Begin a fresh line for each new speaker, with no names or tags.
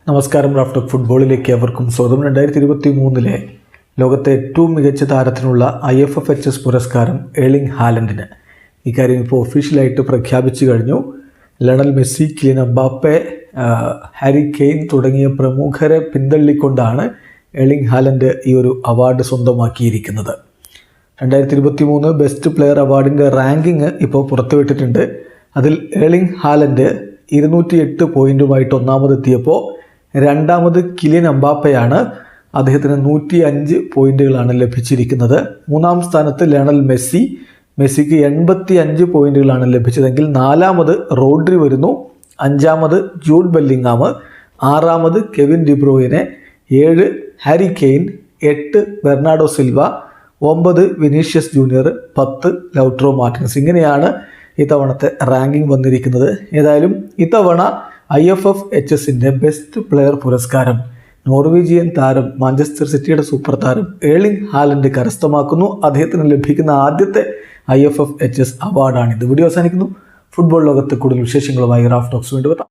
നമസ്കാരം. റാഫ്റ്റോക്ക് ഫുട്ബോളിലേക്ക് അവർക്കും സ്വാഗതം. 2023 ലോകത്തെ ഏറ്റവും മികച്ച താരത്തിനുള്ള IFFHS പുരസ്കാരം ഏർലിംഗ് ഹാലൻഡിന്. ഇക്കാര്യം ഇപ്പോൾ ഒഫീഷ്യലായിട്ട് പ്രഖ്യാപിച്ചു കഴിഞ്ഞു. Lionel Messi, Kylian Mbappe, Harry Kane തുടങ്ങിയ പ്രമുഖരെ പിന്തള്ളിക്കൊണ്ടാണ് ഏർലിംഗ് ഹാലൻഡ് ഈ ഒരു അവാർഡ് സ്വന്തമാക്കിയിരിക്കുന്നത്. 2023 ബെസ്റ്റ് പ്ലെയർ അവാർഡിൻ്റെ റാങ്കിങ് ഇപ്പോൾ പുറത്തുവിട്ടിട്ടുണ്ട്. അതിൽ ഏർലിംഗ് ഹാലൻഡ് 208 പോയിൻറ്റുമായിട്ട് ഒന്നാമതെത്തിയപ്പോൾ രണ്ടാമത് കിലിയൻ എംബാപ്പയാണ്. അദ്ദേഹത്തിന് 105 പോയിൻറ്റുകളാണ് ലഭിച്ചിരിക്കുന്നത്. മൂന്നാം സ്ഥാനത്ത് ലയണൽ മെസ്സിക്ക് 85 പോയിൻറ്റുകളാണ് ലഭിച്ചതെങ്കിൽ നാലാമത് റോഡ്രി വരുന്നു. അഞ്ചാമത് ജൂഡ് ബെല്ലിംഗാം, ആറാമത് കെവിൻ ഡിബ്രോയിനെ, 7 Harry Kane, 8 Bernardo Silva, 9 Vinicius Junior, 10 Lautaro Martinez. ഇങ്ങനെയാണ് ഇത്തവണത്തെ റാങ്കിങ് വന്നിരിക്കുന്നത്. ഏതായാലും ഇത്തവണ IFFHSൻ്റെ ബെസ്റ്റ് പ്ലെയർ പുരസ്കാരം നോർവീജിയൻ താരം, മാഞ്ചസ്റ്റർ സിറ്റിയുടെ സൂപ്പർ താരം ഏർലിംഗ് ഹാലൻഡ് കരസ്ഥമാക്കുന്നു. അദ്ദേഹത്തിന് ലഭിക്കുന്ന ആദ്യത്തെ IFFHS അവാർഡാണിത്. വീഡിയോ അവസാനിക്കുന്നു. ഫുട്ബോൾ ലോകത്ത് കൂടുതൽ വിശേഷങ്ങളുമായി റാഫ് ടോക്സ് വീണ്ടും എത്താം.